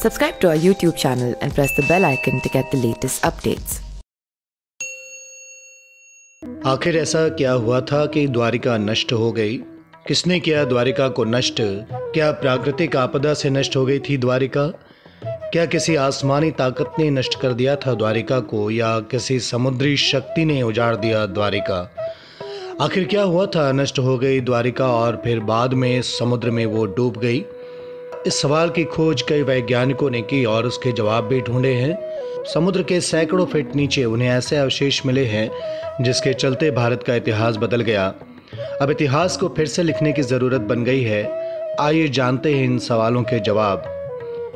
Subscribe to our YouTube channel and press the bell icon to get the latest updates. आखिर ऐसा क्या हुआ था कि द्वारिका नष्ट हो गई? किसने किया द्वारिका को नष्ट? क्या प्राकृतिक आपदा से नष्ट हो गई थी द्वारिका? क्या किसी आसमानी ताकत ने नष्ट कर दिया था द्वारिका को, या किसी समुद्री शक्ति ने उजाड़ दिया द्वारिका? आखिर क्या हुआ था नष्ट हो गई द्वारिका और फिर बाद में समुद्र में वो डूब गई? इस सवाल की खोज कई वैज्ञानिकों ने की और उसके जवाब भी ढूंढे हैं। समुद्र के सैकड़ों फीट नीचे उन्हें ऐसे अवशेष मिले हैं जिसके चलते भारत का इतिहास बदल गया। अब इतिहास को फिर से लिखने की जरूरत बन गई है। आइए जानते हैं इन सवालों के जवाब।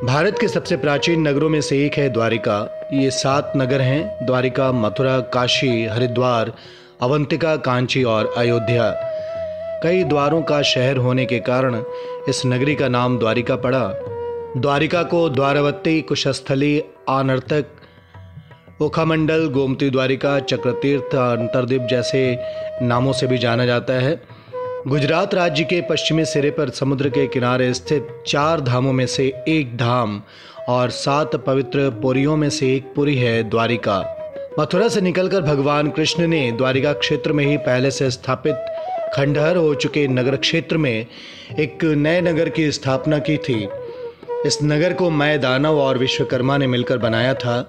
भारत के सबसे प्राचीन नगरों में से एक है द्वारिका। ये 7 नगर हैं: द्वारिका, मथुरा, काशी, हरिद्वार, अवंतिका, कांची और अयोध्या। कई द्वारों का शहर होने के कारण इस नगरी का नाम द्वारिका पड़ा। द्वारिका को द्वारवती, कुशस्थली, आनर्तक, ओखामंडल, गोमती द्वारिका, चक्रतीर्थ, अंतरद्वीप जैसे नामों से भी जाना जाता है। गुजरात राज्य के पश्चिमी सिरे पर समुद्र के किनारे स्थित 4 धामों में से एक धाम और 7 पवित्र पुरियों में से एक पुरी है द्वारिका। मथुरा से निकलकर भगवान कृष्ण ने द्वारिका क्षेत्र में ही पहले से स्थापित खंडहर हो चुके नगर क्षेत्र में एक नए नगर की स्थापना की थी। इस नगर को मय, दानव और विश्वकर्मा ने मिलकर बनाया था।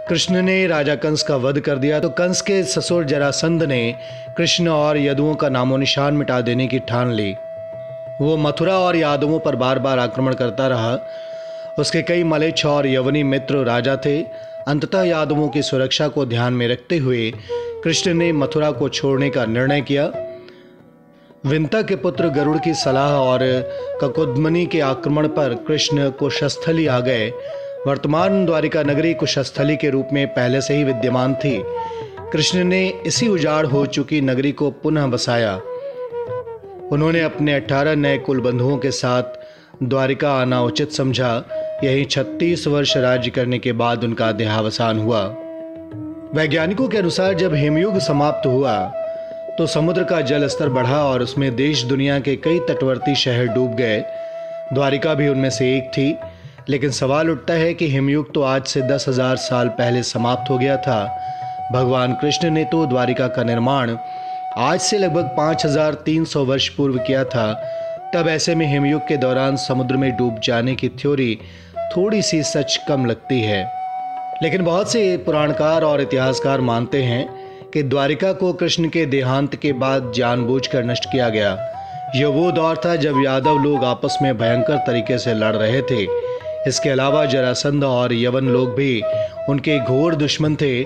कृष्ण ने राजा कंस का वध कर दिया तो कंस के ससुर जरासंध ने कृष्ण और यदुओं का नामो निशान मिटा देने की ठान ली। वो मथुरा और यादवों पर बार बार आक्रमण करता रहा। उसके कई मलेच्छ और यवनी मित्र राजा थे। अंततः यादवों की सुरक्षा को ध्यान में रखते हुए कृष्ण ने मथुरा को छोड़ने का निर्णय किया। विंता के पुत्र गरुड़ की सलाह और ककुदमनी के आक्रमण पर कृष्ण कुशस्थली आ गए। वर्तमान द्वारिका नगरी कुशस्थली के रूप में पहले से ही विद्यमान थी। कृष्ण ने इसी उजाड़ हो चुकी नगरी को पुनः बसाया। उन्होंने अपने 18 नए कुल बंधुओं के साथ द्वारिका आना उचित समझा। यही 36 वर्ष राज्य करने के बाद उनका देहावसान हुआ। वैज्ञानिकों के अनुसार जब हिमयुग समाप्त हुआ तो समुद्र का जल स्तर बढ़ा और उसमें देश दुनिया के कई तटवर्ती शहर डूब गए। द्वारिका भी उनमें से एक थी। लेकिन सवाल उठता है कि हिमयुग तो आज से 10,000 साल पहले समाप्त हो गया था। भगवान कृष्ण ने तो द्वारिका का निर्माण आज से लगभग 5,300 वर्ष पूर्व किया था। तब ऐसे में हिमयुग के दौरान समुद्र में डूब जाने की थ्योरी थोड़ी सी सच कम लगती है। लेकिन बहुत से पुराणकार और इतिहासकार मानते हैं कि द्वारिका को कृष्ण के देहांत के बाद जानबूझकर नष्ट किया गया। यह वो दौर था जब यादव लोग आपस में भयंकर तरीके से लड़ रहे थे। इसके अलावा जरासंध और यवन लोग भी उनके घोर दुश्मन थे।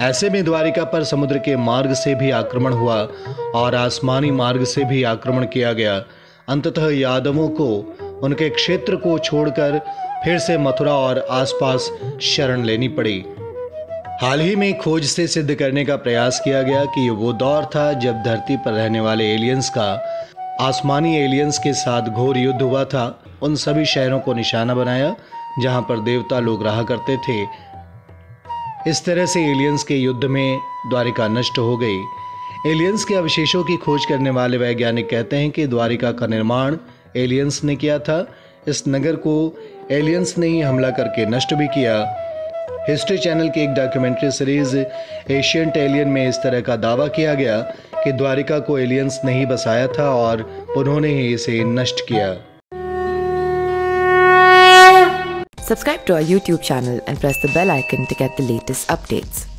ऐसे में द्वारिका पर समुद्र के मार्ग से भी आक्रमण हुआ और आसमानी मार्ग से भी आक्रमण किया गया। अंततः यादवों को उनके क्षेत्र को छोड़कर फिर से मथुरा और आसपास शरण लेनी पड़ी। हाल ही में खोज से सिद्ध करने का प्रयास किया गया कि वो दौर था जब धरती पर रहने वाले एलियंस का आसमानी एलियंस के साथ घोर युद्ध हुआ था। उन सभी शहरों को निशाना बनाया जहां पर देवता लोग रहा करते थे। इस तरह से एलियंस के युद्ध में द्वारिका नष्ट हो गई। एलियंस के अवशेषों की खोज करने वाले वैज्ञानिक कहते हैं कि द्वारिका का निर्माण एलियंस ने किया था। इस नगर को एलियंस ने ही हमला करके नष्ट भी किया। हिस्ट्री चैनल की एक डॉक्यूमेंट्री सीरीज एशियंट एलियन में इस तरह का दावा किया गया कि द्वारिका को एलियंस ने ही बसाया था और उन्होंने ही इसे नष्ट किया। Subscribe to our YouTube channel and press the bell icon to get the latest updates.